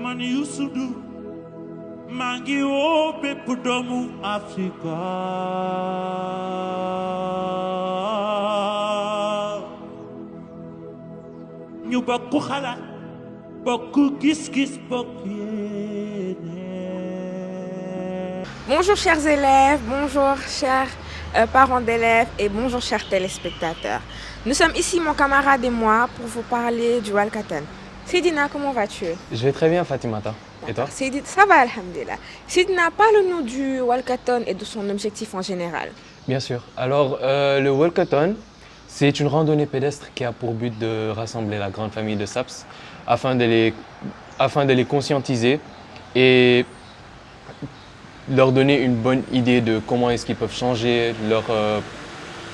man yusudu mangi wo bepp doomu Afrika ñu bokk xalaat bokk gis-gis bokk yéene. Bonjour chers élèves, bonjour chers parents d'élèves et bonjour chers téléspectateurs. Nous sommes ici, mon camarade et moi, pour vous parler du Walkaton. Seydina, comment vas-tu? Je vais très bien, Fatimata. Et toi? Ça va, alhamdulillah. Seydina, parle-nous du Walkaton et de son objectif en général. Bien sûr. Alors, le Walkaton, c'est une randonnée pédestre qui a pour but de rassembler la grande famille de SAPS afin de les conscientiser et leur donner une bonne idée de comment est-ce qu'ils peuvent changer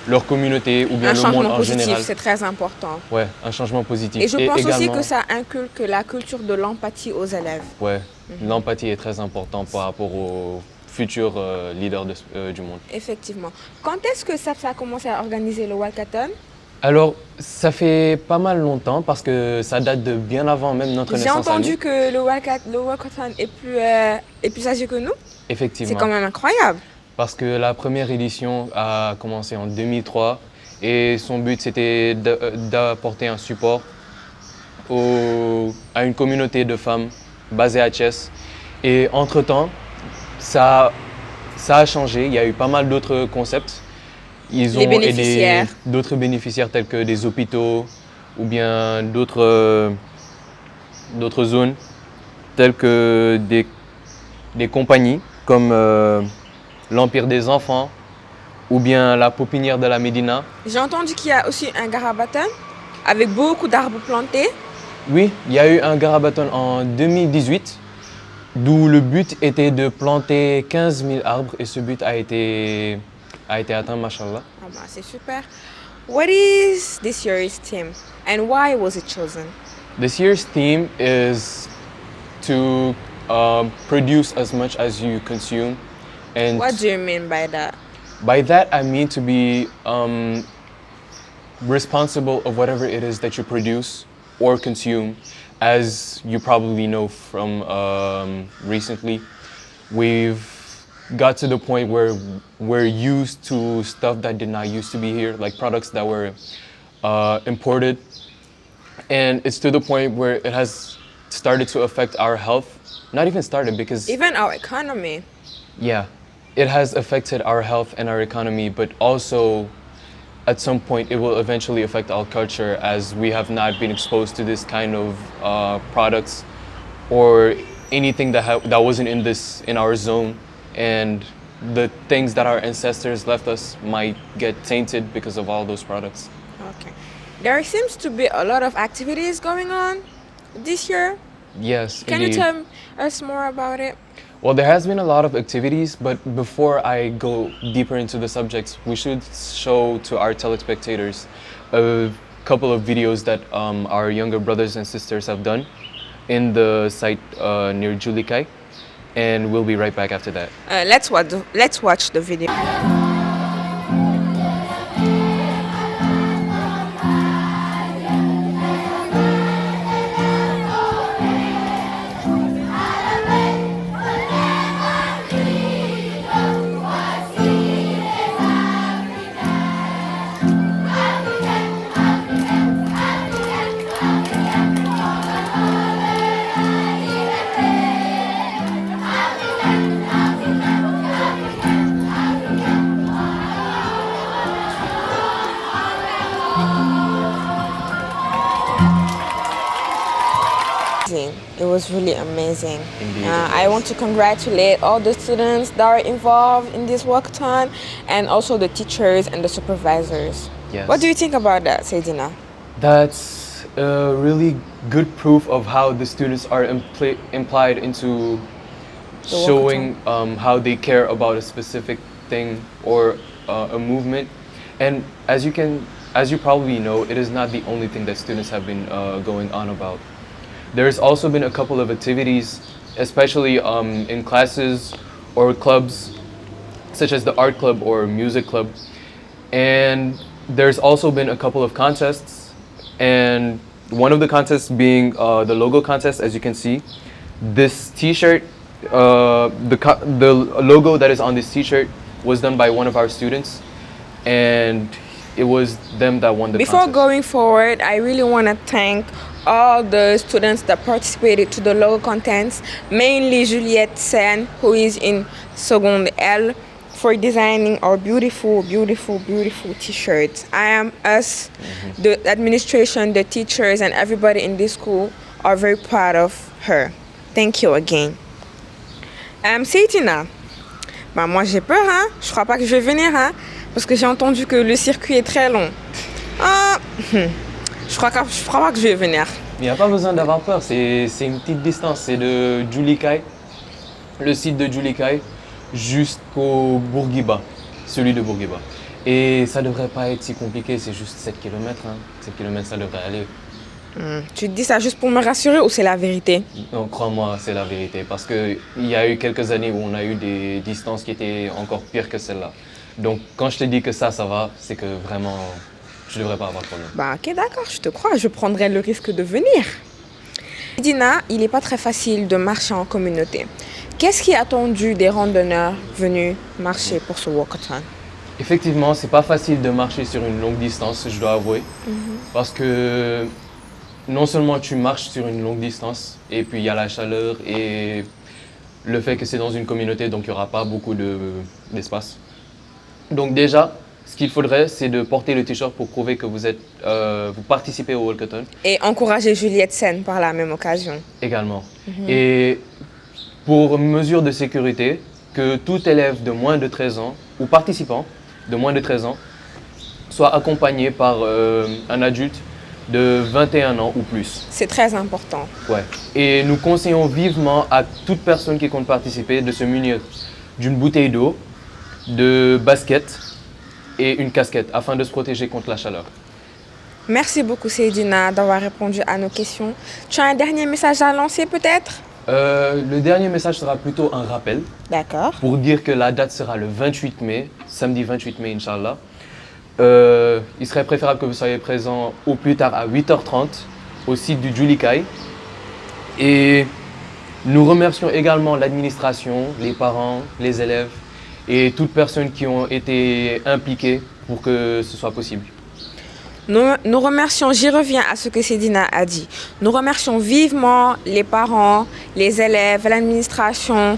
leur communauté ou bien le monde en général. Un changement positif, c'est très important. Ouais, un changement positif. Et je pense également aussi que ça inculque la culture de l'empathie aux élèves. Ouais, l'empathie est très importante par rapport aux futurs leaders du monde. Effectivement. Quand est-ce que SAPS a commencé à organiser le Walkaton? Alors, ça fait pas mal longtemps parce que ça date de bien avant même notre naissance. J'ai entendu que le Walkaton est plus âgé que nous. Effectivement. C'est quand même incroyable. Parce que la première édition a commencé en 2003 et son but c'était d'apporter un support à une communauté de femmes basée à Thiès. Et entre-temps, ça a changé, il y a eu pas mal d'autres concepts. Ils ont aidé d'autres bénéficiaires tels que des hôpitaux ou bien d'autres zones telles que des compagnies comme l'Empire des Enfants ou bien la Pépinière de la Médina. J'ai entendu qu'il y a aussi un Garabaton avec beaucoup d'arbres plantés. Oui, il y a eu un Garabaton en 2018 d'où le but était de planter 15 000 arbres et ce but a été atteint, mashallah. Ah bah, c'est super. What is this year's theme and why was it chosen? This year's theme is to produce as much as you consume. And what do you mean by that? By that, I mean to be responsible of whatever it is that you produce or consume. As you probably know from recently, we've got to the point where we're used to stuff that did not used to be here, like products that were imported. And it's to the point where it has started to affect our health. Not even started because... Even our economy. Yeah, it has affected our health and our economy, but also at some point it will eventually affect our culture as we have not been exposed to this kind of products or anything that wasn't in our zone, and the things that our ancestors left us might get tainted because of all those products. Okay. There seems to be a lot of activities going on this year. Yes, Can indeed. you tell us more about it? Well, there has been a lot of activities, but before I go deeper into the subjects, we should show to our telespectators a couple of videos that our younger brothers and sisters have done in the site near Julikai, and we'll be right back after that. Let's watch the video. It was really amazing. Indeed, I want to congratulate all the students that are involved in this walkathon and also the teachers and the supervisors. Yes. What do you think about that, Seydina? That's a really good proof of how the students are implied into showing how they care about a specific thing or a movement. And as you probably know, it is not the only thing that students have been going on about. There's also been a couple of activities, especially in classes or clubs, such as the art club or music club. And there's also been a couple of contests, and one of the contests being the logo contest, as you can see. This T-shirt, the logo that is on this T-shirt was done by one of our students, and it was them that won the Before contest. going forward, I really want to thank all the students that participated to the logo contest, mainly Juliette Sen, who is in Seconde L, for designing our beautiful, beautiful, beautiful t-shirts. I am us, the administration, the teachers, and everybody in this school are very proud of her. Thank you again. Seytina, bah moi j'ai peur, hein. Je crois pas que je vais venir, hein, parce que j'ai entendu que le circuit est très long. Ah, je crois pas que je vais venir. Il n'y a pas besoin d'avoir peur, c'est une petite distance, c'est de Julikai, le site de Julikai, jusqu'au Bourguiba, celui de Bourguiba. Et ça devrait pas être si compliqué, c'est juste 7 km, hein. 7 km ça devrait aller. Tu te dis ça juste pour me rassurer ou c'est la vérité? Non, crois-moi, c'est la vérité, parce qu'il y a eu quelques années où on a eu des distances qui étaient encore pires que celle-là. Donc quand je te dis que ça va, c'est que vraiment, je devrais pas avoir de problème. Bah ok, d'accord, je te crois, je prendrai le risque de venir. Dina, il n'est pas très facile de marcher en communauté. Qu'est-ce qui est attendu des randonneurs venus marcher pour ce walkathon? Effectivement, c'est pas facile de marcher sur une longue distance, je dois avouer, parce que non seulement tu marches sur une longue distance, et puis il y a la chaleur et le fait que c'est dans une communauté, donc il n'y aura pas beaucoup d'espace. Donc déjà, ce qu'il faudrait, c'est de porter le t-shirt pour prouver que vous participez au walkathon. Et encourager Juliette Sen par la même occasion. Également. Et pour mesure de sécurité, que tout élève de moins de 13 ans, ou participant de moins de 13 ans, soit accompagné par un adulte de 21 ans ou plus. C'est très important. Ouais. Et nous conseillons vivement à toute personne qui compte participer de se munir d'une bouteille d'eau, de baskets et une casquette afin de se protéger contre la chaleur. Merci beaucoup Seydina d'avoir répondu à nos questions. Tu as un dernier message à lancer peut-être? Le dernier message sera plutôt un rappel D'accord. pour dire que la date sera le 28 mai, samedi 28 mai, Inch'Allah. Il serait préférable que vous soyez présents au plus tard à 8h30 au site du Julikai. Et nous remercions également l'administration, les parents, les élèves et toutes personnes qui ont été impliquées pour que ce soit possible. Nous remercions, j'y reviens à ce que Seydina a dit. Nous remercions vivement les parents, les élèves, l'administration,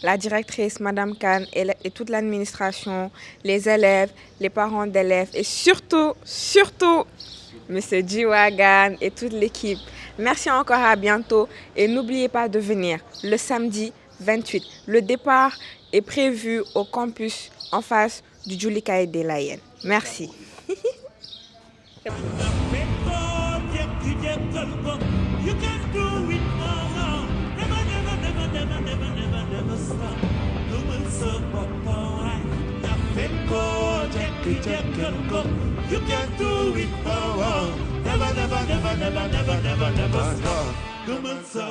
la directrice, Madame Khan et toute l'administration, les élèves, les parents d'élèves et surtout, Monsieur G-Wagan et toute l'équipe. Merci encore, à bientôt et n'oubliez pas de venir le samedi 28. Le départ est prévu au campus en face du Julikai de Layen. Merci. You can do it, oh, never stop. Come on, so,